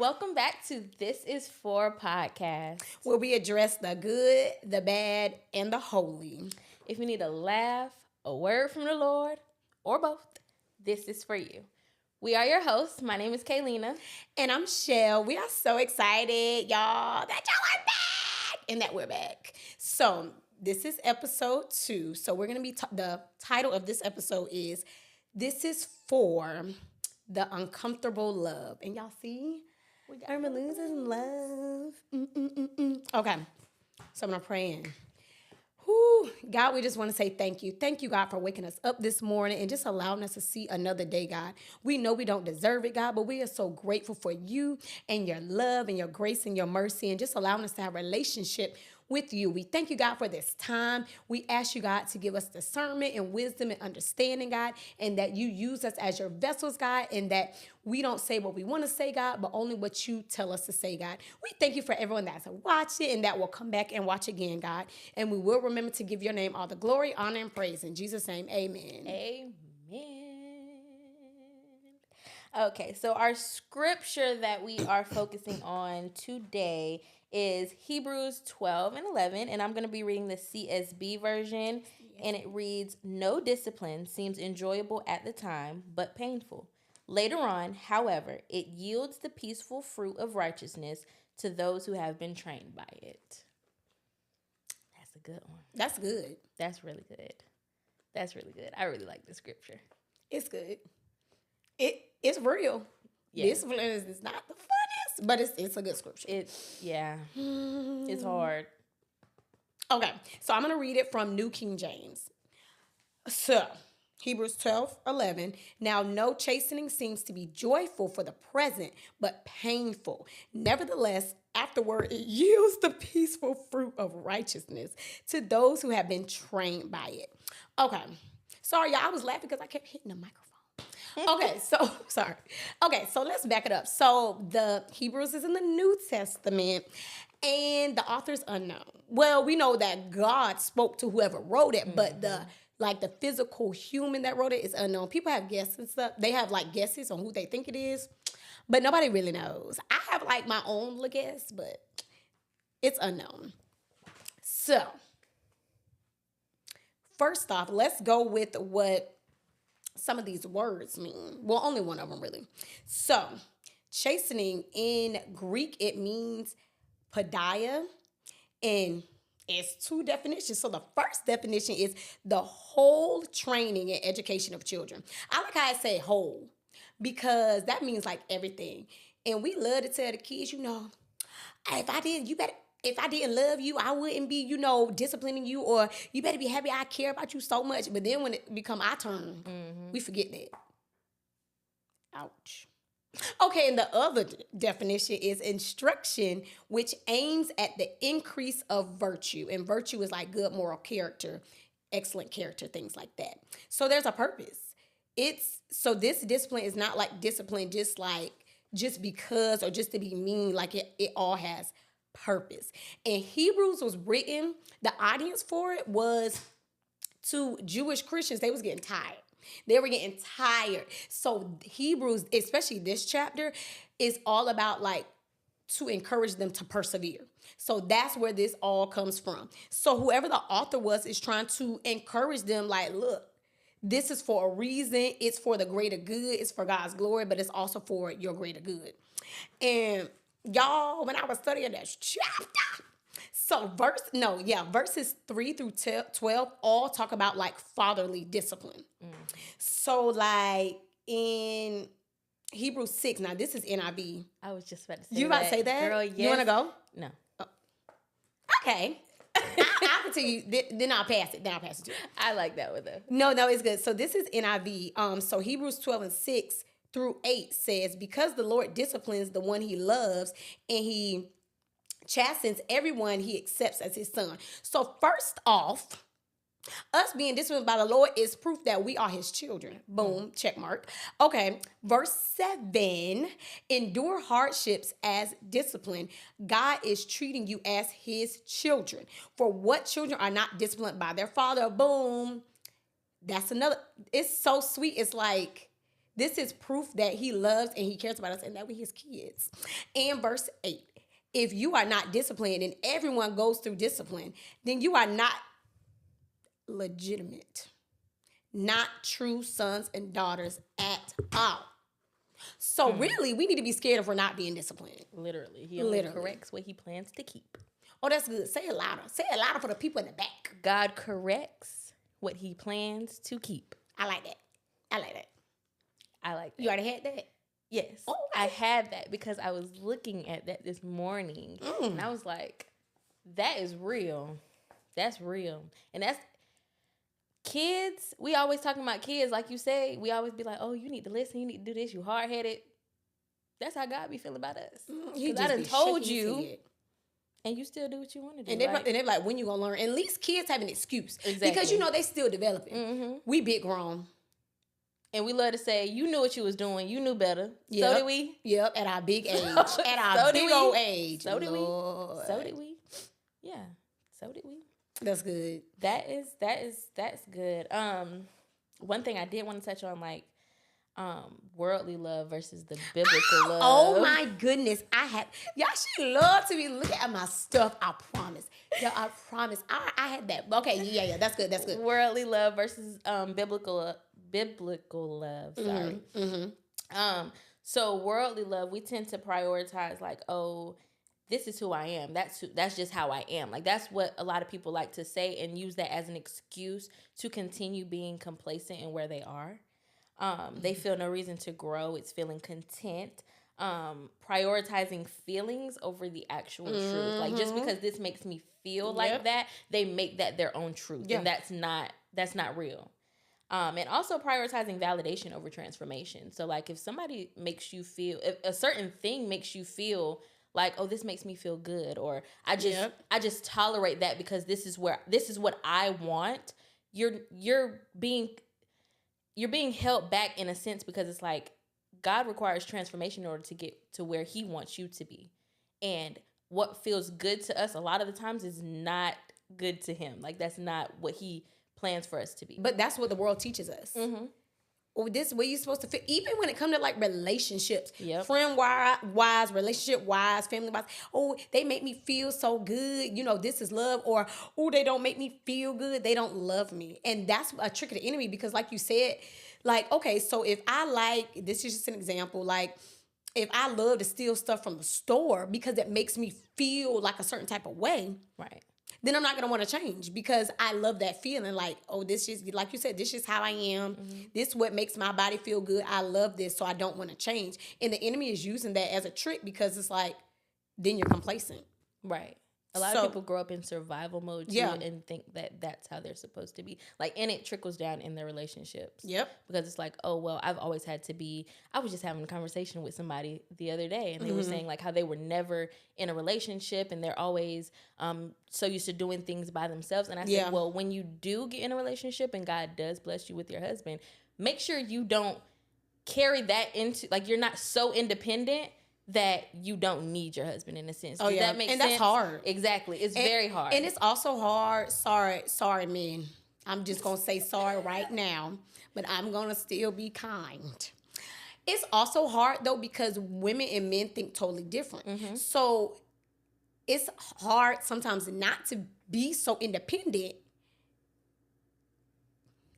welcome back to This Is For podcast. Where we address the good, the bad, and the holy. If you need a laugh, a word from the Lord, or both, this is for you. We are your hosts. My name is Kaylina. And I'm Shell. We are so excited, y'all, that y'all are back and that we're back. So this is episode 2. So we're going to be, the title of this episode is, This Is For the Uncomfortable Love. And y'all see? I'm losing love. Okay. So I'm going to pray in. Whew. God, we just want to say thank you. Thank you, God, for waking us up this morning and just allowing us to see another day, God. We know we don't deserve it, God, but we are so grateful for you and your love and your grace and your mercy and just allowing us to have a relationship with you. We thank you, God, for this time. We ask you, God, to give us discernment and wisdom and understanding, God, and that you use us as your vessels, God, and that we don't say what we want to say, God, but only what you tell us to say, God. We thank you for everyone that's watched it and that will come back and watch again, God. And we will remember to give your name all the glory, honor, and praise. In Jesus' name, amen. Amen. Okay, so our scripture that we are focusing on today is Hebrews 12 and 11, and I'm going to be reading the CSB version, and it reads, "No discipline seems enjoyable at the time, but painful. Later on, however, it yields the peaceful fruit of righteousness to those who have been trained by it." That's a good one. That's good. That's really good. That's really good. I really like this scripture. It's good. It's real. Yeah. Discipline is not the funnest, but it's a good scripture. It's hard. Okay, so I'm going to read it from New King James. So, Hebrews 12:11. Now, no chastening seems to be joyful for the present, but painful. Nevertheless, afterward, it yields the peaceful fruit of righteousness to those who have been trained by it. Okay, sorry, y'all. I was laughing because I kept hitting the microphone. Okay, so sorry. Okay, so let's back it up. So the Hebrews is in the New Testament and the author's unknown. Well, we know that God spoke to whoever wrote it, but the physical human that wrote it is unknown. People have guesses and stuff. They have like guesses on who they think it is, but nobody really knows. I have like my own little guess, but it's unknown. So first off, let's go with what some of these words mean. Well, only one of them really. So, chastening in Greek, it means paideia, and it's 2 definitions. So the first definition is the whole training and education of children. I like how I say whole, because that means like everything. And we love to tell the kids, if I didn't love you, I wouldn't be, disciplining you, or you better be happy I care about you so much. But then when it become our turn, we forget that. Ouch. Okay, and the other definition is instruction, which aims at the increase of virtue. And virtue is like good moral character, excellent character, things like that. So there's a purpose. So this discipline is not like discipline just because or just to be mean. Like it all has purpose. And Hebrews was written, the audience for it was to Jewish Christians. They was getting tired. They were getting tired. So Hebrews, especially this chapter, is all about like to encourage them to persevere. So that's where this all comes from. So whoever the author was is trying to encourage them like, look, this is for a reason. It's for the greater good. It's for God's glory, but it's also for your greater good. And y'all, when I was studying that chapter, so verses 3 through 12 all talk about like fatherly discipline. So like in Hebrews 6, now this is NIV. I was just about to say You about to say that? Girl, yes. You want to go? No. Oh. Okay. I'll continue. Then I'll pass it. To you. I like that one though. No, it's good. So this is NIV. So Hebrews 12 and 6 through 8 says, because the Lord disciplines the one he loves, and he chastens everyone he accepts as his son. So first off, us being disciplined by the Lord is proof that we are his children. Boom, check mark. Okay, verse 7, endure hardships as discipline. God is treating you as his children. For what children are not disciplined by their father? Boom. That's another. It's so sweet. It's like This is proof that he loves and he cares about us and that we're his kids. And verse 8, if you are not disciplined, and everyone goes through discipline, then you are not legitimate, not true sons and daughters at all. So really, we need to be scared if we're not being disciplined. Literally. He only corrects what he plans to keep. Oh, that's good. Say it louder. Say it louder for the people in the back. God corrects what he plans to keep. I like that. I like that. I like that. You already had that? Yes. Oh, I had that because I was looking at that this morning. And I was like, that is real. That's real. And that's kids. We always talking about kids. Like you say, we always be like, oh, you need to listen. You need to do this. You hard-headed. That's how God be feeling about us. Because I done told you. And you still do what you want to do. And they're like, when you going to learn? At least kids have an excuse. Exactly. Because, they still developing. We big grown. And we love to say, you knew what you was doing. You knew better. Yep. So did we. Yep, at our big age. At our big old age. So did we. So did we. Yeah. So did we. That's good. That's good. One thing I did want to touch on, like, worldly love versus the biblical love. Oh my goodness. Y'all should love to be looking at my stuff. I promise. Yeah, I promise. I had that. Okay, yeah, that's good. That's good. Worldly love versus biblical love. Sorry. So worldly love, we tend to prioritize like, oh, this is who I am. That's just how I am. Like that's what a lot of people like to say and use that as an excuse to continue being complacent in where they are. They feel no reason to grow. It's feeling content. Prioritizing feelings over the actual truth. Like just because this makes me feel like that, they make that their own truth. And that's not real. And also prioritizing validation over transformation. So like if somebody makes you feel, if a certain thing makes you feel like, oh, this makes me feel good, or I just tolerate that because this is what I want. You're being held back in a sense because it's like God requires transformation in order to get to where he wants you to be. And what feels good to us a lot of the times is not good to him. Like that's not what he plans for us to be. But that's what the world teaches us. Or this way you're supposed to feel, even when it comes to like relationships, friend-wise, relationship-wise, family-wise. Oh, they make me feel so good. This is love. Or, oh, they don't make me feel good. They don't love me. And that's a trick of the enemy because like you said, like, okay, so if this is just an example, like if I love to steal stuff from the store because it makes me feel like a certain type of way. Right. Then I'm not going to want to change because I love that feeling like, oh, this is, like you said, this is how I am. This is what makes my body feel good. I love this, so I don't want to change. And the enemy is using that as a trick because it's like, then you're complacent. Right. A lot of people grow up in survival mode too and think that that's how they're supposed to be. Like, and it trickles down in their relationships. Yep. Because it's like, oh, well, I've always had to be, I was just having a conversation with somebody the other day and they were saying like how they were never in a relationship and they're always so used to doing things by themselves. And I said, well, when you do get in a relationship and God does bless you with your husband, make sure you don't carry that into, like, you're not so independent that you don't need your husband in a sense. Does that make sense? And that's hard. Exactly. It's very hard. And it's also hard. Sorry, men. I'm just going to say sorry right now, but I'm going to still be kind. It's also hard, though, because women and men think totally different. So it's hard sometimes not to be so independent.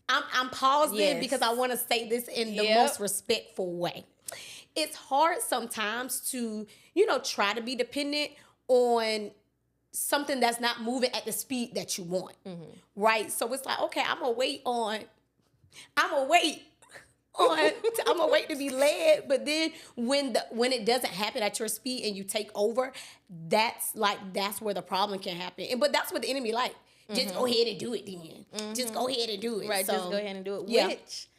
I'm pausing because I want to say this in the most respectful way. It's hard sometimes to, try to be dependent on something that's not moving at the speed that you want, right? So it's like, okay, I'm gonna wait to be led, but then when it doesn't happen at your speed and you take over, that's where the problem can happen. But that's what the enemy like. Just go ahead and do it then. Just go ahead and do it. Right, just go ahead and do it. Which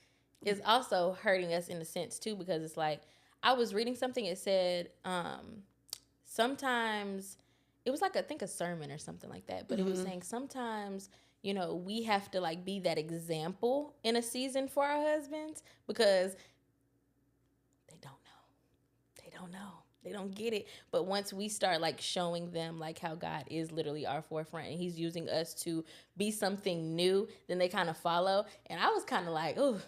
is also hurting us in a sense too, because it's like, I was reading something, it said, sometimes, it was like, I think a sermon or something like that, but it was saying sometimes, we have to like be that example in a season for our husbands because they don't know. They don't get it. But once we start like showing them like how God is literally our forefront and he's using us to be something new, then they kind of follow. And I was kind of like, oh,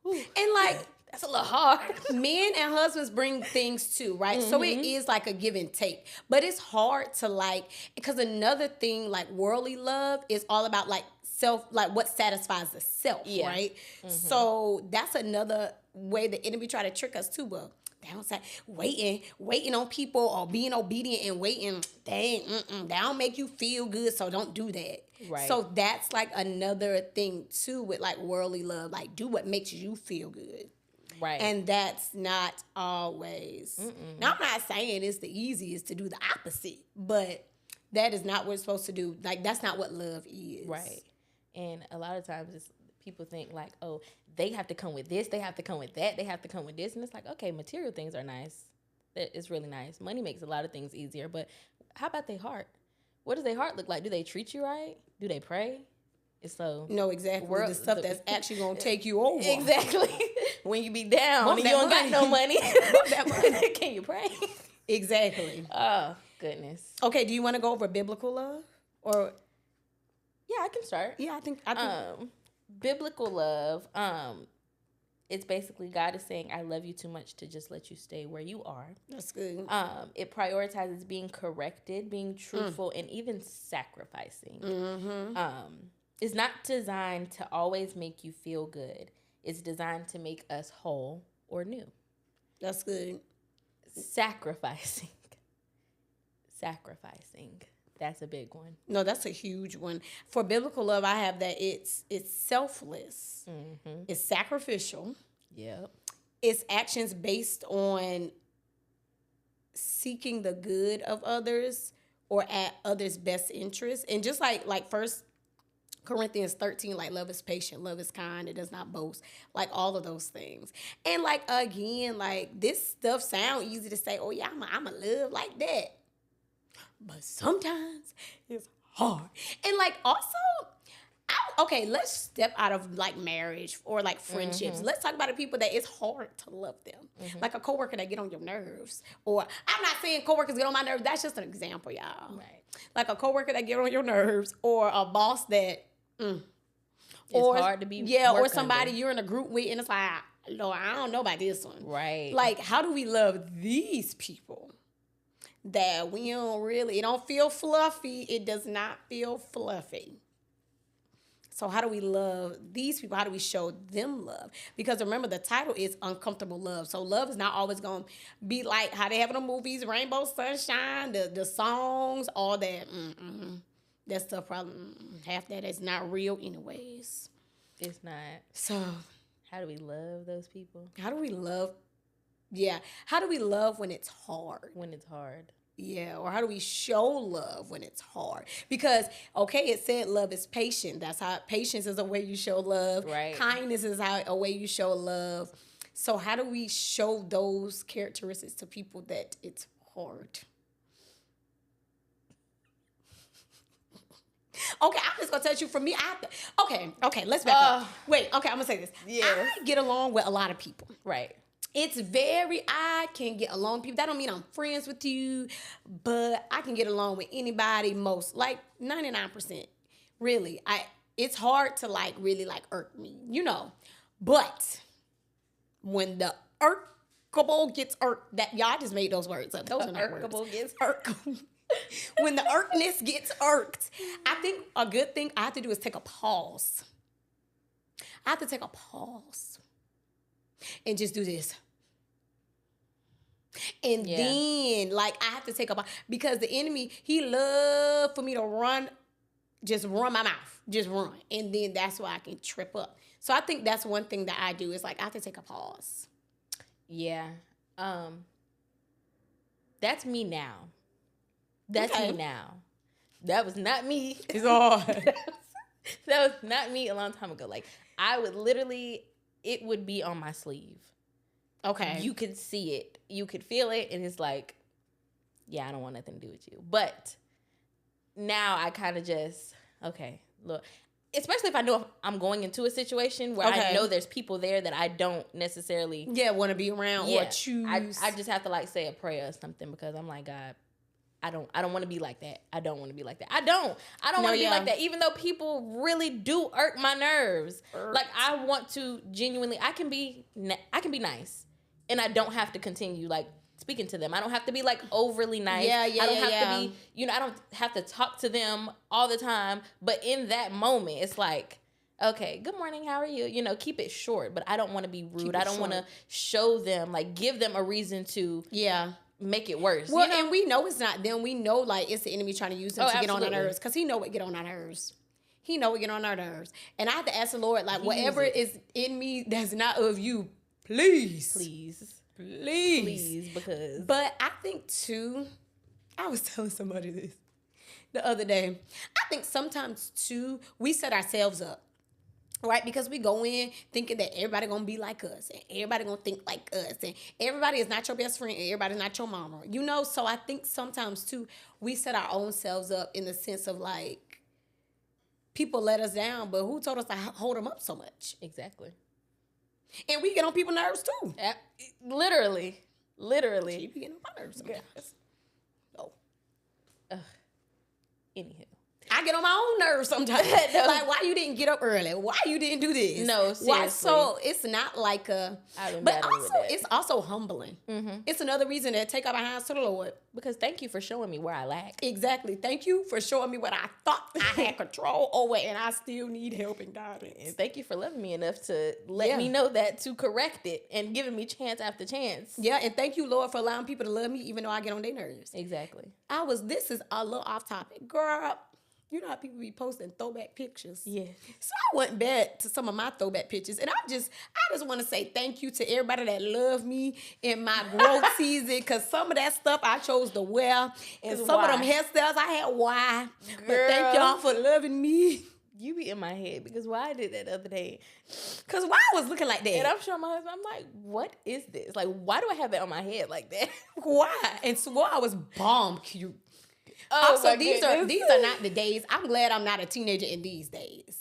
And like, That's a little hard. men and husbands bring things too, right? So it is like a give and take. But it's hard to like, because another thing, like worldly love is all about like self, like what satisfies the self, Yeah. right? So that's another way the enemy try to trick us too. Well, downside, waiting on people or being obedient and waiting, that don't make you feel good, so don't do that. Right. So that's like another thing too with like worldly love, like do what makes you feel good. Right. And that's not always. Now, I'm not saying it's the easiest to do the opposite, but that is not what we're supposed to do. Like, that's not what love is. Right. And a lot of times people think like, oh, they have to come with this, they have to come with that, they have to come with this. And it's like, okay, material things are nice. It's really nice. Money makes a lot of things easier. But how about their heart? What does their heart look like? Do they treat you right? Do they pray? It's so No, exactly. The stuff that's actually going to take you over. Exactly. When you be down Want and that you don't got money. no money. Want that money. Can you pray? Exactly. Oh, goodness. Okay, do you want to go over biblical love? Or, Yeah, I can start. yeah, I think. Biblical love, it's basically God is saying, I love you too much to just let you stay where you are. That's good. It prioritizes being corrected, being truthful, and even sacrificing. It's not designed to always make you feel good. It's designed to make us whole or new. That's good. Sacrificing. That's a big one. No, that's a huge one. For biblical love, I have that it's selfless. It's sacrificial. Yep. It's actions based on seeking the good of others or at others' best interest. And just like First Corinthians 13, like love is patient, love is kind, it does not boast, like all of those things. And like again, like this stuff sound easy to say, oh yeah, I'm a love like that. But sometimes it's hard. And like also, okay, let's step out of like marriage or like friendships. Let's talk about the people that it's hard to love them. Like a coworker that get on your nerves. Or I'm not saying coworkers get on my nerves. That's just an example, y'all. Right. Like a coworker that get on your nerves, or a boss that It's hard to be or work somebody under. you're in a group with and it's like, Lord, I don't know about this one. Right. Like, how do we love these people that we don't really, it don't feel fluffy. It does not feel fluffy. So how do we love these people? How do we show them love? Because remember, the title is Uncomfortable Love. So love is not always going to be like how they have in the movies, Rainbow Sunshine, the songs, all that. That stuff probably, half that is not real anyways. It's not. So How do we love those people how do we love? Yeah. How do we love when it's hard? when it's hard? Yeah, or how do we show love when it's hard? Because, okay, it said love is patient. That's how patience is a way you show love. Right. Kindness is a way you show love. So how do we show those characteristics to people that it's hard? Okay, I'm just gonna tell you. For me, I have to. Okay, let's back up. Wait, okay, I'm gonna say this. Yes. I get along with a lot of people. Right. I can get along with people. That don't mean I'm friends with you, but I can get along with anybody, most, like 99%. Really. It's hard to like really like irk me, But when the irkable gets irked, that y'all just made those words up. Those are not words. Irkable gets Irkable. When the irkness gets irked, I think a good thing I have to do is take a pause. I have to take a pause and just do this. And then, like, I have to take a pause because the enemy, he love for me to just run my mouth, just run. And then that's why I can trip up. So I think that's one thing that I do is like, I have to take a pause. Yeah. That's me now. That's Okay. me now. That was not me. It's hard. That was not me a long time ago. Like, I would literally, it would be on my sleeve. Okay. You could see it. You could feel it. And it's like, yeah, I don't want nothing to do with you. But now I kind of just, okay, look. Especially if I know I'm going into a situation where I know there's people there that I don't necessarily want to be around or choose. I just have to like say a prayer or something because I'm like, God, I don't want to be like that. I don't want to be like that. I don't No, want to be yeah. like that. Even though people really do irk my nerves. Like I want to genuinely, I can be nice, and I don't have to continue like speaking to them. I don't have to be like overly nice. Yeah, I don't have to be, I don't have to talk to them all the time. But in that moment, it's like, okay, good morning, how are you? Keep it short, but I don't want to be rude. I don't want to show them, like, give them a reason to make it worse. Well, and we know it's not them. We know, like, it's the enemy trying to use them to get on our nerves, because he know what get on our nerves. He know what get on our nerves. And I have to ask the Lord, like, whatever is in me that's not of you, please. Because. But I think, too, I was telling somebody this the other day. I think sometimes, too, we set ourselves up. Right? Because we go in thinking that everybody gonna be like us, and everybody gonna think like us, and everybody is not your best friend, and everybody's not your mama. So I think sometimes too, we set our own selves up in the sense of like, people let us down, but who told us to hold them up so much? Exactly. And we get on people's nerves too. Literally. You be getting on my nerves sometimes. Oh. Anywho. I get on my own nerves sometimes. No. Like, why you didn't get up early? Why you didn't do this? No, seriously. Why? So it's not like a... But also, it's also humbling. Mm-hmm. It's another reason to take up our hands to the Lord. Because thank you for showing me where I lack. Exactly. Thank you for showing me what I thought I had control over, and I still need help and guidance. And thank you for loving me enough to let me know that, to correct it, and giving me chance after chance. Yeah, and thank you, Lord, for allowing people to love me even though I get on their nerves. Exactly. This is a little off topic. Girl, you know how people be posting throwback pictures? Yeah. So I went back to some of my throwback pictures, and I just want to say thank you to everybody that loved me in my growth season, because some of that stuff I chose to wear, and some of them hairstyles I had why. But thank y'all for loving me. You be in my head, because why I did that the other day. Because why I was looking like that? And I'm showing my husband, I'm like, what is this? Like, why do I have that on my head like that? Why? And so I was bomb cute. Oh, also, these are not the days. I'm glad I'm not a teenager in these days.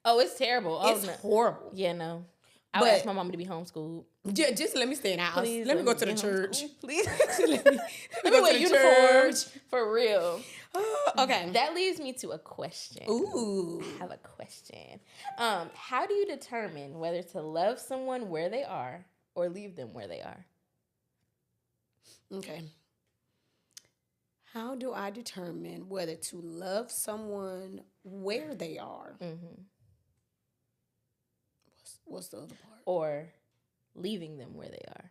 Oh, it's terrible. Oh, it's horrible. Yeah, no. I would ask my mom to be homeschooled. Just let me stay in the house. Please let me go to the church. Please. let me go to the uniforms. For real. Okay. That leads me to a question. Ooh. I have a question. How do you determine whether to love someone where they are or leave them where they are? Okay. How do I determine whether to love someone where they are? Mm-hmm. What's the other part? Or leaving them where they are.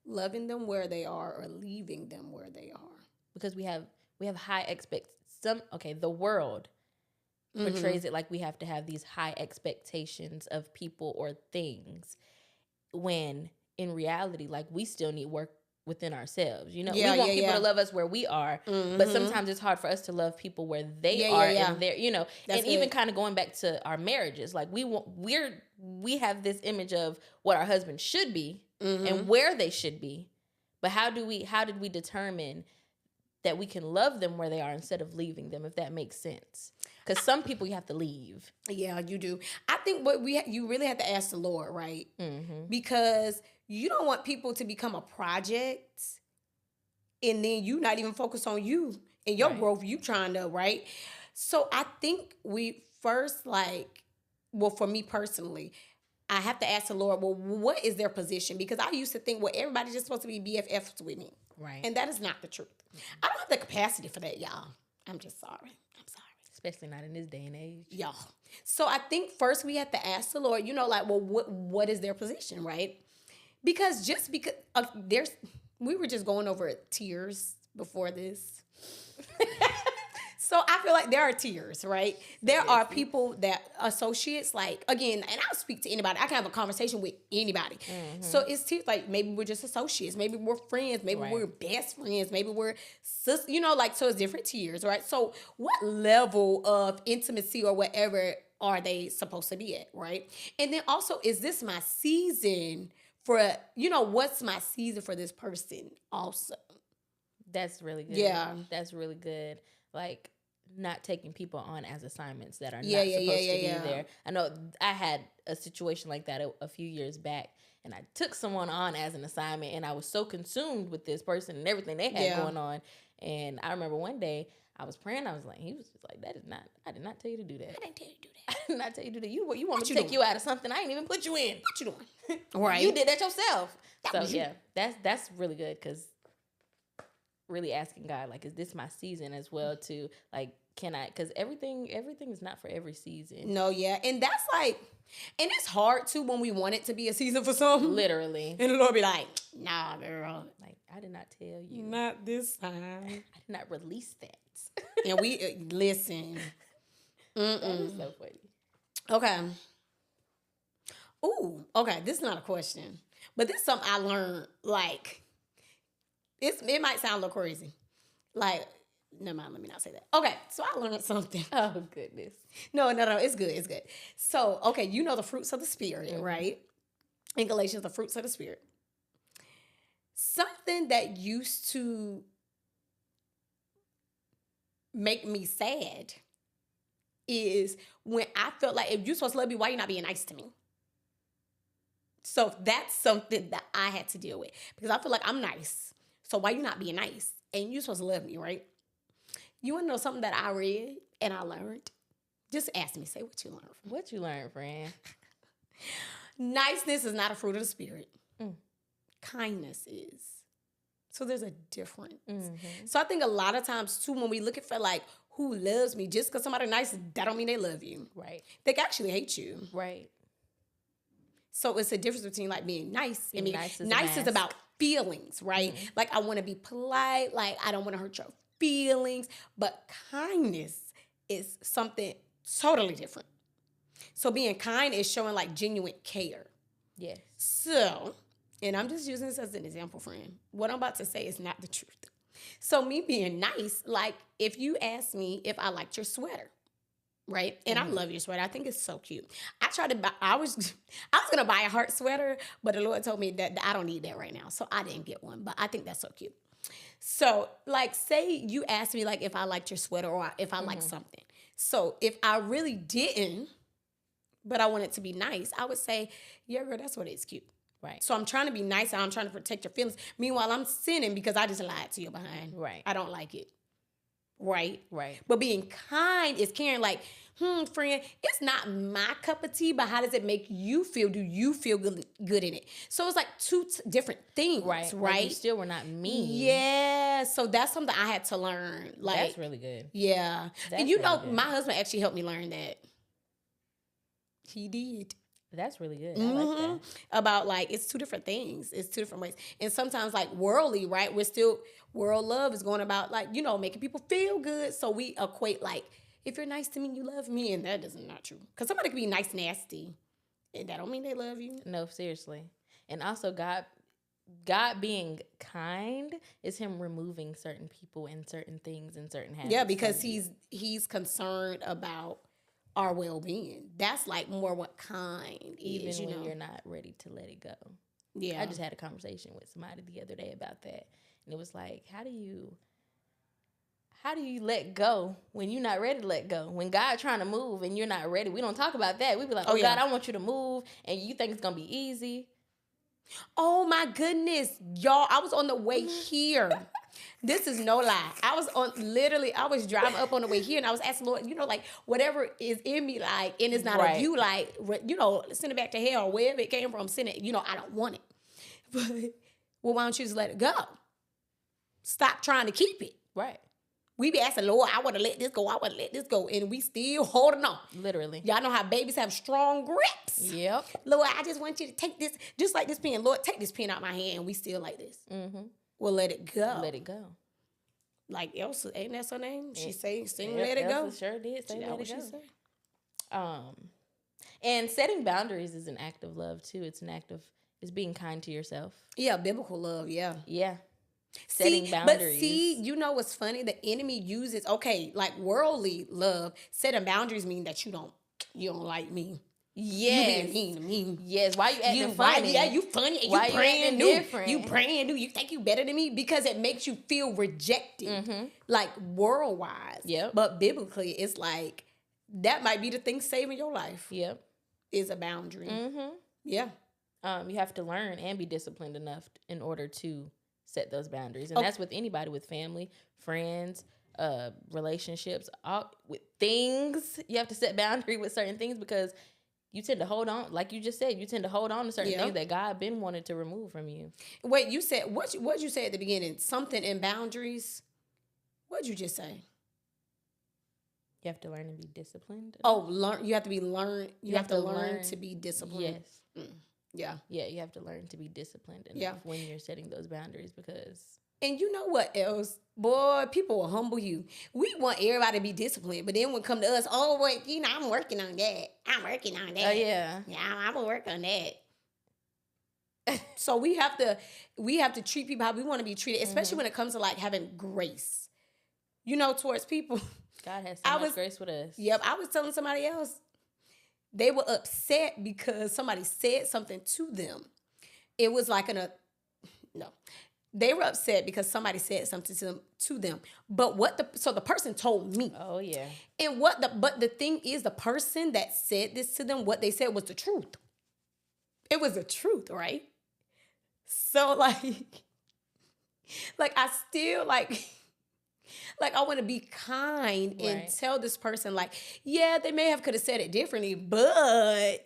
Loving them where they are or leaving them where they are. Because we have high the world portrays it like we have to have these high expectations of people or things, when in reality, like, we still need work within ourselves. We want people to love us where we are, but sometimes it's hard for us to love people where they are, and they're, and even kind of going back to our marriages, like, we have this image of what our husband should be and where they should be, but how did we determine that we can love them where they are instead of leaving them, if that makes sense? Because some people you have to leave. Yeah, you do. I think you really have to ask the Lord, right? Mm-hmm. Because you don't want people to become a project, and then you not even focus on you and your growth. You trying to, right? So I think we first, for me personally, I have to ask the Lord, well, what is their position? Because I used to think, well, everybody's just supposed to be BFFs with me. Right. And that is not the truth. I don't have the capacity for that, y'all. I'm just sorry. I'm sorry. Especially not in this day and age. Y'all. So I think first we have to ask the Lord, well, what is their position, right? Because we were just going over tiers before this. So I feel like there are tiers, right? There are people that associates, again, and I'll speak to anybody. I can have a conversation with anybody. Mm-hmm. So it's tiers, maybe we're just associates. Maybe we're friends. Maybe we're best friends. Maybe we're sis, so it's different tiers, right? So what level of intimacy or whatever are they supposed to be at, right? And then also, is this my season for, what's my season for this person also? That's really good. Yeah. That's really good. not taking people on as assignments that are Yeah, not yeah, supposed yeah, to be yeah. there. I know I had a situation like that a few years back, and I took someone on as an assignment, and I was so consumed with this person and everything they had Yeah. going on. And I remember one day I was praying. I was like, he was just like, "That is not. I did not tell you to do that. I didn't tell you to do I that. did not tell you to do that. You want me What to you take doing? you out of something I ain't even put you in. What you doing? Right. You did that yourself." That So was you. yeah, that's really good, because really asking God, like, is this my season as well? To like, can I? Because everything is not for every season. No, yeah. And that's like, and it's hard too when we want it to be a season for something. Literally, And the Lord be like, nah, girl. like, I did not tell you. Not this time. I did not release that. And we, listen. That is so funny. Okay. Ooh, okay. This is not a question, but this is something I learned. Like, it might sound a little crazy. Like, never mind. Let me not say that. Okay, so I learned something. Oh goodness. No, it's good. It's good. So, okay, you know the fruits of the Spirit, right? In Galatians, the fruits of the Spirit. Something that used to make me sad is when I felt like, if you're supposed to love me, why you not being nice to me? So that's something that I had to deal with, because I feel like I'm nice. So why you not being nice? And you're supposed to love me, right? You want to know something that I read and I learned? Just ask me, say what you learned. What you learned, friend? Niceness is not a fruit of the Spirit. Kindness is. So there's a difference. So I think a lot of times too, when we look at for like who loves me, just because somebody nice, that don't mean they love you. Right. They can actually hate you. Right. So it's a difference between like being nice and being nice is a nice is mask. about feelings, right? Like I want to be polite, like I don't want to hurt your feelings, but kindness is something totally different. So being kind is showing like genuine care. Yes. So, and I'm just using this as an example, friend. What I'm about to say is not the truth. So me being nice, like if you ask me if I liked your sweater, right? And I love your sweater. I think it's so cute. I tried to buy, I was gonna buy a heart sweater, but the Lord told me that I don't need that right now. So I didn't get one, but I think that's so cute. So like say you asked me like if I liked your sweater or if I liked something. So if I really didn't, but I wanted to be nice, I would say, yeah, girl, that's what it's cute. Right. So I'm trying to be nice and I'm trying to protect your feelings. Meanwhile, I'm sinning because I just lied to you behind. Right. I don't like it. Right? Right. But being kind is caring, like, friend, it's not my cup of tea, but how does it make you feel? Do you feel good in it? So it's like two different things, Right. right? Like you still were not mean. Yeah. So that's something I had to learn. Like, That's really good. yeah. That's And you really know, good. my husband actually helped me learn that. He did. That's really good. I like that. About like it's two different things. It's two different ways. And sometimes like worldly, right? We're still world love is going about like, making people feel good. So we equate like if you're nice to me, you love me, and that is not true. Because somebody can be nice nasty, and that don't mean they love you. No, seriously. And also God being kind is him removing certain people and certain things and certain habits. Yeah, because from you. he's concerned about our well-being. That's like more what kind even is, when you're not ready to let it go. Yeah. I just had a conversation with somebody the other day about that. And it was like, how do you let go when you're not ready to let go? When God trying to move and you're not ready. We don't talk about that. We be like, oh yeah. God, I want you to move, and you think it's gonna be easy. Oh my goodness, y'all, I was on the way here. This is no lie. I was driving up on the way here and I was asking Lord, like whatever is in me, like, and it's not Right. of you, like, send it back to hell or wherever it came from, send it, I don't want it. But, well, why don't you just let it go? Stop trying to keep it. Right. We be asking, Lord, I want to let this go. I want to let this go. And we still holding on. Literally. Y'all know how babies have strong grips. Yep. Lord, I just want you to take this, just like this pen. Lord, take this pen out my hand. And we still like this. Mm-hmm. Well, let it go. Let it go. Like Elsa, ain't that her name? She sing, Yep, let it go. Elsa sure did say That let what it she go. said. And setting boundaries is an act of love too. It's being kind to yourself. Yeah, biblical love, yeah. Yeah. Setting boundaries. But see, you know what's funny? The enemy uses, like worldly love, setting boundaries mean that you don't like me. Yes. You being mean to me. Yes. Why you acting funny? Yeah, you funny. And Why you you brand acting new. different? You brand new. You think you better than me because it makes you feel rejected, like world-wise. Yep. But biblically, it's like that might be the thing saving your life. Yep. Is a boundary. Yeah. You have to learn and be disciplined enough in order to set those boundaries, and that's with anybody, with family, friends, relationships, all with things. You have to set boundary with certain things because you tend to hold on, like you just said, you tend to hold on to certain things that God been wanted to remove from you. Wait, you said what you say at the beginning? Something in boundaries. What'd you just say? You have to learn and be disciplined. Oh, learn. You have to be learn. You have to learn to be disciplined. Yes. Yeah. Yeah, you have to learn to be disciplined enough when you're setting those boundaries because. And you know what else? Boy, people will humble you. We want everybody to be disciplined, but then when it come to us, oh, wait, I'm working on that. I'm working on that. Oh, yeah. Yeah, I'm going to work on that. So we have to treat people how we want to be treated, especially when it comes to like having grace, towards people. God has so much grace with us. Yep. I was telling somebody else, they were upset because somebody said something to them. It was like they were upset because somebody said something to them. But the person told me. Oh yeah. And but the thing is, the person that said this to them, what they said was the truth. It was the truth, right? So like I still like I want to be kind and tell this person like, yeah, they may have could have said it differently, but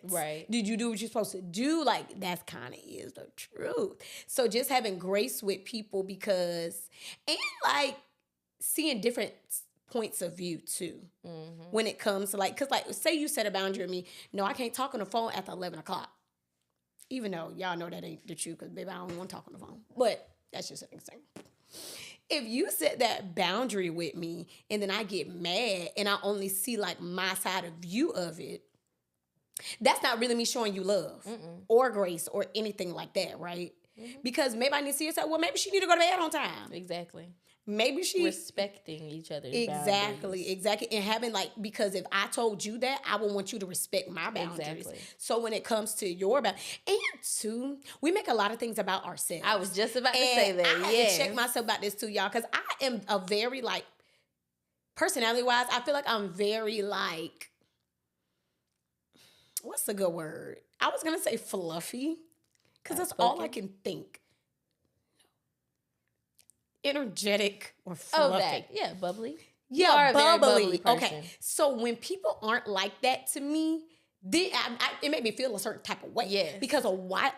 did you do what you're supposed to do? Like that's kind of is the truth. So just having grace with people and like seeing different points of view too when it comes to like, because like say you set a boundary with me, no, I can't talk on the phone after 11 o'clock. Even though y'all know that ain't the truth because baby, I don't want to talk on the phone. But that's just an example. If you set that boundary with me and then I get mad and I only see like my side of view of it, that's not really me showing you love or grace or anything like that, right? Because maybe I need to see yourself. Well, maybe she need to go to bed on time. Exactly. Maybe she respecting each other's boundaries. Exactly. And having like, because if I told you that, I would want you to respect my boundaries. Exactly. So when it comes to your boundaries, and two, we make a lot of things about ourselves. I was just about to say that. I had to check myself about this too, y'all, because I am a very like, personality wise, I feel like I'm very like, what's a good word? I was gonna say fluffy, because that's all I can think. Energetic or fluffy. Oh, that. Yeah, bubbly. Yeah, bubbly. Okay. So when people aren't like that to me, it made me feel a certain type of way. Yes. Because of why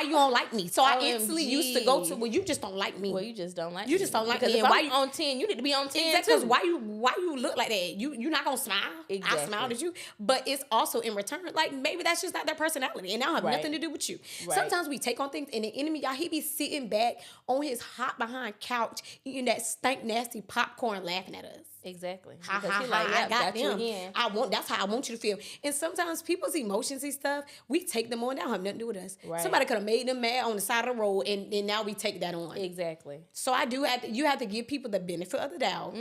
you don't like me. So I instantly used to go to, well, you just don't like me. Well, you just don't like me. You just don't like me. Because if I'm on 10, you need to be on 10 exactly, too. Because why you look like that? You're not going to smile. Exactly. I smiled at you. But it's also in return, like maybe that's just not their personality. And I don't have nothing to do with you. Right. Sometimes we take on things and the enemy, y'all, he be sitting back on his hot behind couch eating that stank, nasty popcorn laughing at us. Exactly. I got them. That's how I want you to feel. And sometimes people's emotions and stuff, we take them on. That don't have nothing to do with us. Right. Somebody could have made them mad on the side of the road, and now we take that on. Exactly. So you have to give people the benefit of the doubt.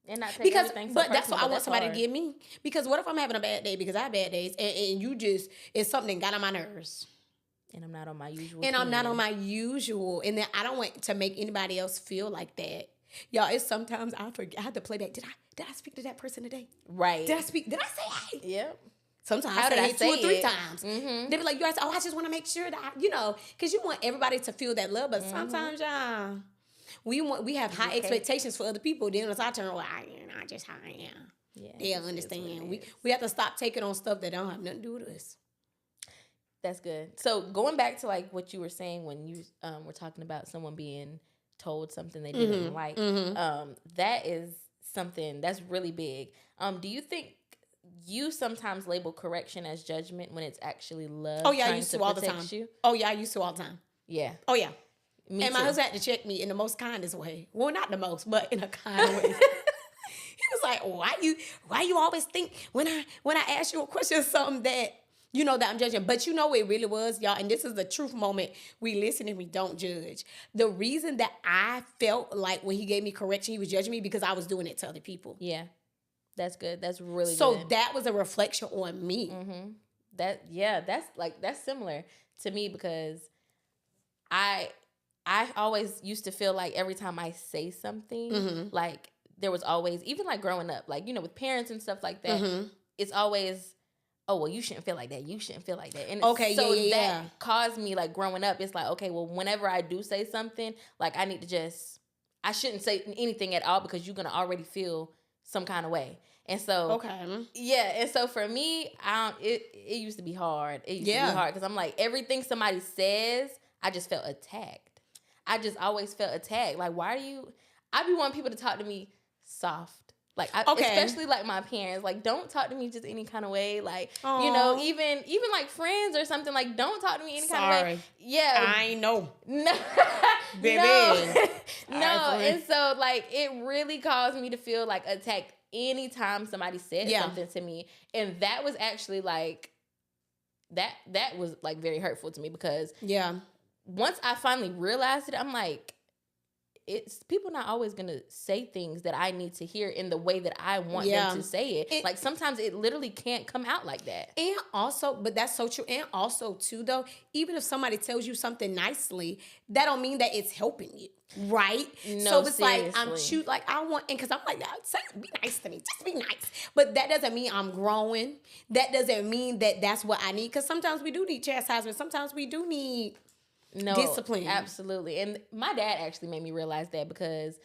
And not take everything so that's what I want somebody to give me. Because what if I'm having a bad day? Because I have bad days, and you just, it's something that got on my nerves. And I'm not on my usual. And then I don't want to make anybody else feel like that. Y'all, it's sometimes I forget. I have to play back. Did I speak to that person today? Right. Did I say hey? Yep. Sometimes I say 2 or 3 times. They be like, you guys, I just want to make sure that because you want everybody to feel that love. But sometimes, we have high expectations for other people. Then it's our turn. Well, I just how I am. Yeah, they'll understand. We have to stop taking on stuff that don't have nothing to do with us. That's good. So going back to like what you were saying when you were talking about someone being told something they didn't like, that is something that's really big. Do you think you sometimes label correction as judgment when it's actually love? Oh yeah, I used to all the time. Oh yeah, I used to all the time. Yeah. Oh yeah. Me and too. my husband had to check me in the most kindest way. Well, not the most, but in a kind way. He was like, "Why you always think when I ask you a question or something that that I'm judging?" But it really was, y'all, and this is the truth moment. We listen and we don't judge. The reason that I felt like when he gave me correction, he was judging me because I was doing it to other people. Yeah. That's good. That's really So good. that was a reflection on me. That's similar to me because I I always used to feel like every time I say something, like there was always, even like growing up, like, with parents and stuff like that, it's always, oh, well, you shouldn't feel like that. You shouldn't feel like that. And Okay, that caused me, like, growing up, it's like, okay, well, whenever I do say something, like, I shouldn't say anything at all because you're going to already feel some kind of way. And so, Okay. yeah. And so for me, it used to be hard. It used to be hard because I'm like, everything somebody says, I just felt attacked. I just always felt attacked. Like, I be wanting people to talk to me soft. Like, especially like my parents, like, don't talk to me just any kind of way. Like, even like friends or something, like, don't talk to me any kind of way. Yeah. I know. No. Baby. No. And so, like, it really caused me to feel like attacked anytime somebody said something to me. And that was actually like, that was like very hurtful to me because once I finally realized it, I'm like, it's people not always gonna say things that I need to hear in the way that I want them to say it. Like sometimes it literally can't come out like that. And also, but that's so true. And also too, though, even if somebody tells you something nicely, that don't mean that it's helping you, right? No, so it's seriously. like I want, and because I'm like, say, be nice to me, just be nice. But that doesn't mean I'm growing. That doesn't mean that that's what I need. Because sometimes we do need chastisement. Sometimes we do need discipline. Absolutely. And my dad actually made me realize that because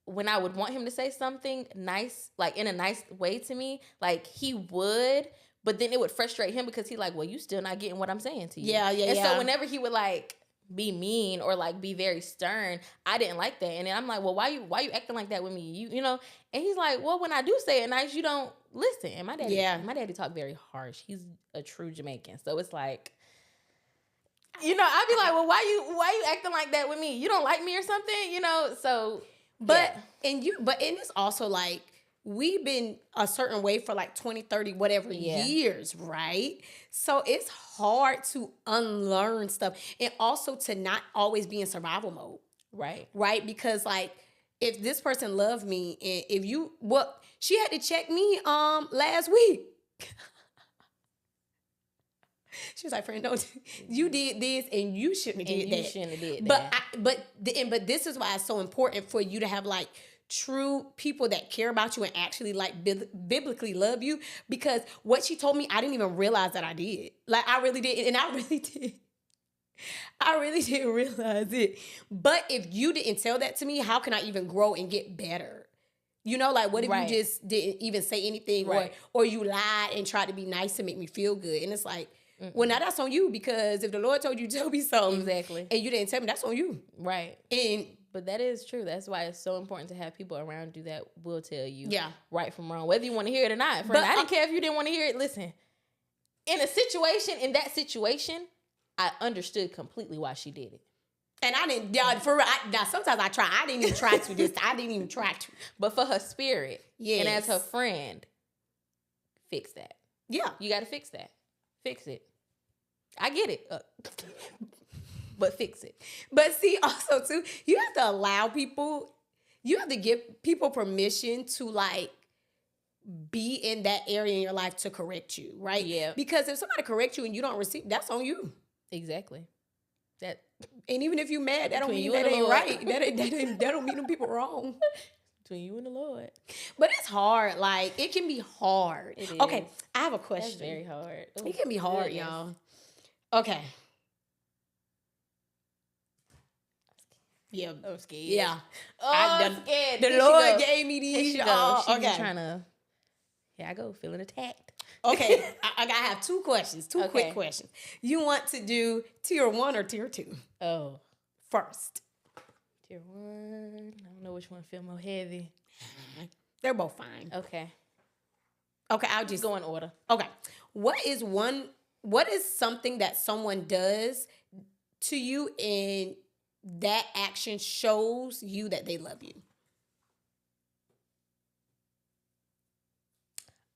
when I would want him to say something nice, like in a nice way to me, like he would, but then it would frustrate him because he like, well, you still not getting what I'm saying to you. And so whenever he would like be mean or like be very stern, I didn't like that. And then I'm like, well, why you acting like that with me? You know? And he's like, well, when I do say it nice, you don't listen. And my daddy talked very harsh. He's a true Jamaican. So it's like, I'd be like, well, why you acting like that with me? You don't like me or something, So, and it's also like we've been a certain way for like 20, 30, whatever years, right? So it's hard to unlearn stuff and also to not always be in survival mode. Right? Because like if this person loved me and she had to check me last week. She was like, friend, no, you did this and you shouldn't have did that. You shouldn't have did that. But this is why it's so important for you to have like true people that care about you and actually like biblically love you. Because what she told me, I didn't even realize that I did. Like I really did. And I really did. I really didn't realize it. But if you didn't tell that to me, how can I even grow and get better? Like what if you just didn't even say anything or you lied and tried to be nice to make me feel good? And it's like, well, now that's on you because if the Lord told you to tell me something and you didn't tell me, that's on you. Right. But that is true. That's why it's so important to have people around you that will tell you right from wrong, whether you want to hear it or not. Friend, I didn't care if you didn't want to hear it. Listen, in that situation, I understood completely why she did it. And I didn't, sometimes I try. I didn't even try to this. I didn't even try to. But for her spirit and as her friend, fix that. Yeah. You got to fix that. Fix it. I get it. But fix it. But see, also, too, you have to give people permission to, like, be in that area in your life to correct you, right? Yeah. Because if somebody corrects you and you don't receive, that's on you. Exactly. And even if you're mad, that don't mean that ain't right. That don't mean them people wrong. Between you and the Lord. But it's hard. Like, it can be hard. It is. Okay, I have a question. That's very hard. It can be hard, y'all. Okay. Yeah. I'm scared. Yeah. I'm scared. The Lord gave me these. She trying to. Here I go, feeling attacked. Okay. I have two questions. Two quick questions. You want to do tier 1 or tier 2? Oh. First. Tier 1. I don't know which one feel more heavy. They're both fine. Okay. I'll just go in order. Okay. What is something that someone does to you and that action shows you that they love you?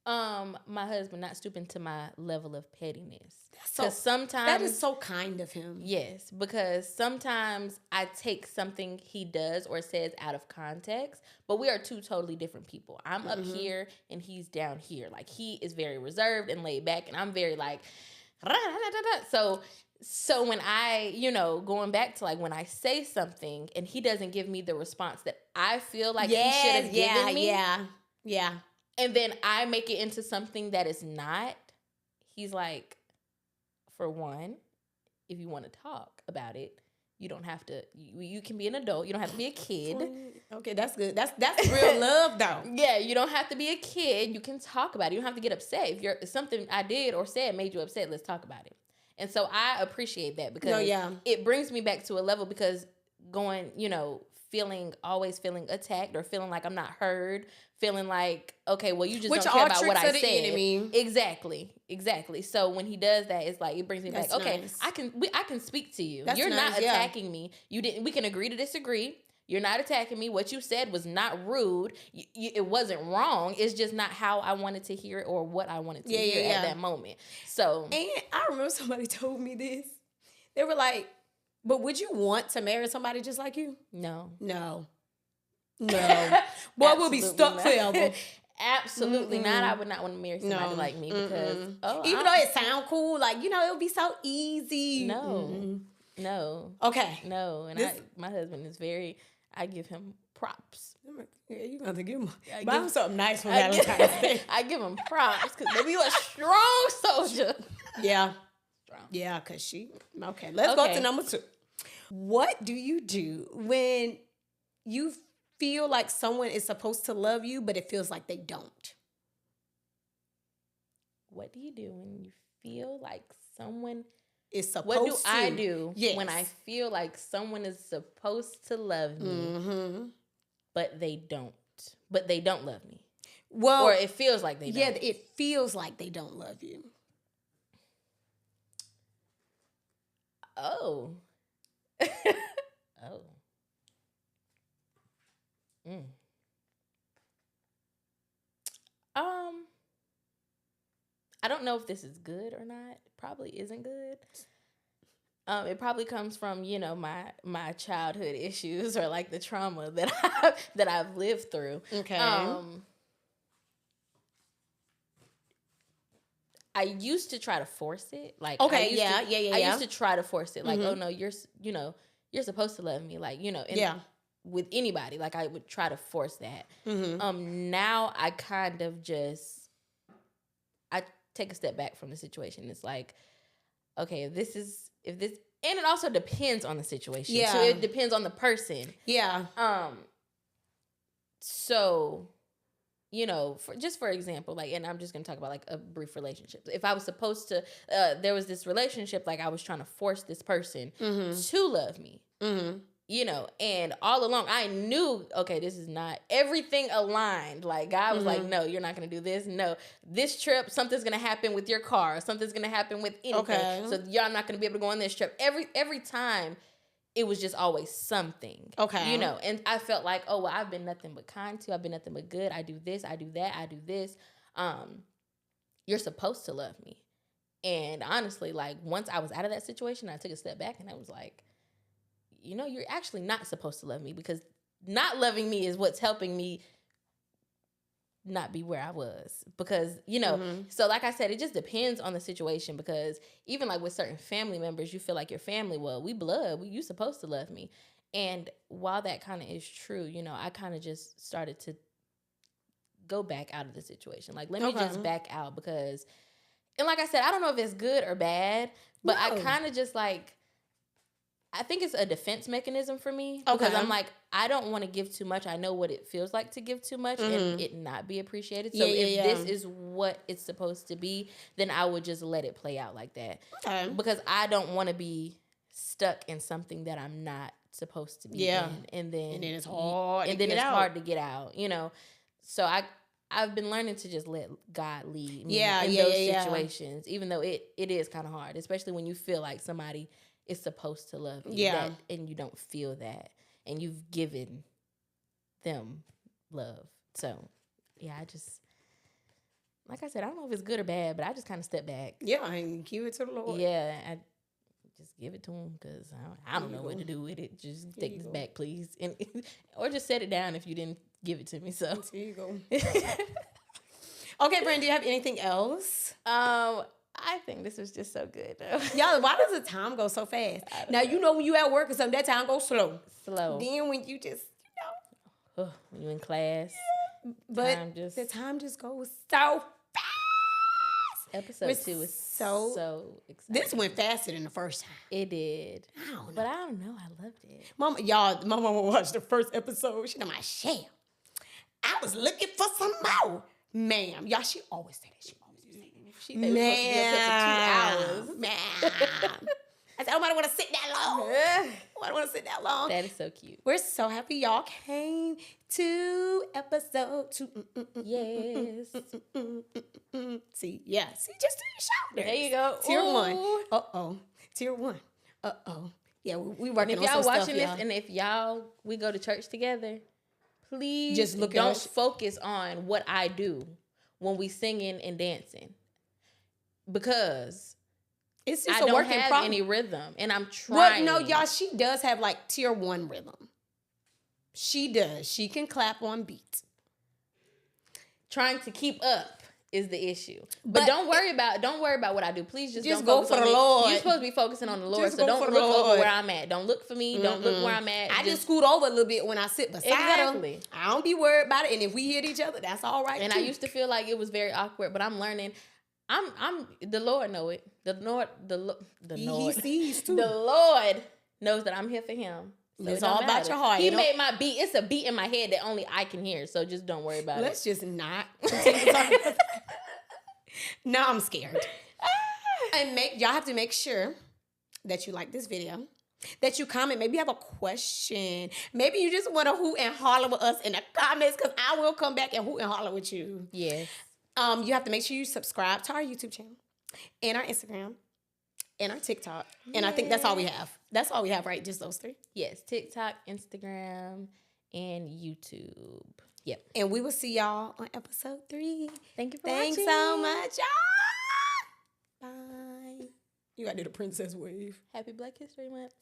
My husband not stooping to my level of pettiness. So Because sometimes that is so kind of him. yes, because sometimes I take something he does or says out of context, but we are two totally different people. I'm up here and he's down here. Like he is very reserved and laid back, and I'm very like, so when I, going back to like when I say something and he doesn't give me the response that I feel like he should have given me, yeah. and then I make it into something that is not, he's like, for one, if you want to talk about it, you don't have to, you can be an adult. You don't have to be a kid. Okay, that's good. That's real love, though. Yeah, you don't have to be a kid. You can talk about it. You don't have to get upset. If something I did or said made you upset, let's talk about it. And so I appreciate that because it brings me back to a level because going, always feeling attacked or feeling like I'm not heard, feeling like, okay, well, you just don't care about what I said. Enemy. Exactly. So when he does that, it's like, it brings me back, okay, nice. I can speak to you. You're not attacking me. We can agree to disagree. You're not attacking me. What you said was not rude. It wasn't wrong. It's just not how I wanted to hear it or what I wanted to hear at that moment. So, and I remember somebody told me this. They were like, but would you want to marry somebody just like you? No. Boy, we'll be stuck forever. Absolutely not. I would not want to marry somebody like me because even though it sound cool, like it would be so easy. No. Okay. No, and my husband is very. I give him props. Yeah, you got to give him. Buy him something nice for Valentine's Day. I give him props because maybe you're a strong soldier. Yeah. Strong. Yeah, because she. Okay, let's go to number 2. What do you do when you feel like someone is supposed to love you, but it feels like they don't? What do you do when you feel like someone is supposed to? What do I do when I feel like someone is supposed to love me, but they don't? But they don't love me. Well, or it feels like they don't. Yeah, it feels like they don't love you. Oh. I don't know if this is good or not. It probably isn't good. It probably comes from, my childhood issues or like the trauma that I've lived through. Okay. I used to try to force it. Like, okay, I used to try to force it. Like, oh no, you're supposed to love me. Like, with anybody. Like, I would try to force that. Now I kind of I take a step back from the situation. It's like, okay, if this, and it also depends on the situation. Yeah. So it depends on the person. Yeah. So, for example, like, and I'm just going to talk about like a brief relationship. If I was supposed to, there was this relationship, like I was trying to force this person to love me, and all along I knew, okay, this is not, everything aligned. Like God was like, no, you're not going to do this. No, this trip, something's going to happen with your car. Something's going to happen with anything. Okay. So y'all not going to be able to go on this trip. Every time it was just always something. Okay. And I felt like, oh, well, I've been nothing but kind to. I've been nothing but good. I do this. I do that. I do this. You're supposed to love me. And honestly, like once I was out of that situation, I took a step back and I was like, you're actually not supposed to love me because not loving me is what's helping me not be where I was. Because, so like I said, it just depends on the situation because even like with certain family members, you feel like your family, well, we blood, you supposed to love me. And while that kind of is true, I kind of just started to go back out of the situation. Like, let me just back out because, and like I said, I don't know if it's good or bad, but I kind of just like, I think it's a defense mechanism for me because I'm like, I don't want to give too much. I know what it feels like to give too much and it not be appreciated. So if this is what it's supposed to be, then I would just let it play out like that. Okay. Because I don't want to be stuck in something that I'm not supposed to be in. And then it's hard hard to get out, So I've been learning to just let God lead me in those situations, even though it is kind of hard, especially when you feel like somebody is supposed to love you and you don't feel that and you've given them love. So I just like I said, I don't know if it's good or bad, but I just kind of step back. Yeah, and give it to the Lord. Yeah, I just give it to him because I don't There know you what go. to do with it. Just There take you this go. back, please, and or just set it down if you didn't give it to me. So, There you go. Okay, Brandon, do you have anything else? I think this was just so good. Y'all, why does the time go so fast? Now, you know when you at work or something, that time goes slow. Slow. Then when you just, Ugh, when you in class, but Time just- the time just goes so fast. episode We're 2 was so- so exciting. This went faster than the first time. It did, I don't know. but I don't know. I loved it. My mama watched the first episode. She like, Shell, I was looking for some more. Ma'am. Y'all, she always say that. She always say that. She said we were supposed to be up here for 2 hours. Ma'am. I said, nobody want to sit that long. Nobody want to sit that long. That is so cute. We're so happy y'all came to episode 2. Yes. See, yeah. See, just do your shoulders. There you go. Tier 1. Ooh. Uh-oh. Tier 1. Uh-oh. Yeah, we And working if on y'all some watching stuff, this, y'all. and if we go to church together, please Just look at don't us. focus on what I do when we singing and dancing, because It's I just a don't work in have progress. any rhythm, and I'm Well, trying. no, y'all, she does have like tier 1 rhythm. She does. She can clap on beat. Trying to keep up is the issue. But But don't worry about what I do. Please just Just don't go focus for on the me. Lord. You're supposed to be focusing on the Lord. Just So go don't for look the over Lord. where I'm at. Don't look for me. Don't look where I'm at. I just scoot over a little bit when I sit beside Exactly. her. I don't be worried about it. And if we hit each other, that's all right. And too. I used to feel like it was very awkward, but I'm learning. I'm the Lord know it. The Lord He sees too. The Lord knows that I'm here for him. So It's it don't all about matter. your heart. He It don't- made my beat. It's a beat in my head that only I can hear. So just don't worry about it. Let's just not continue talking about that. No, I'm scared. And y'all have to make sure that you like this video, that you comment. Maybe you have a question. Maybe you just want to hoot and holler with us in the comments, because I will come back and hoot and holler with you. Yes. You have to make sure you subscribe to our YouTube channel and our Instagram and our TikTok. And I think that's all we have. That's all we have, right? Just those 3. Yes. TikTok, Instagram, and YouTube. Yep. And we will see y'all on episode 3. Thank you for Thanks watching. so much, y'all. Bye. You got to do the princess wave. Happy Black History Month.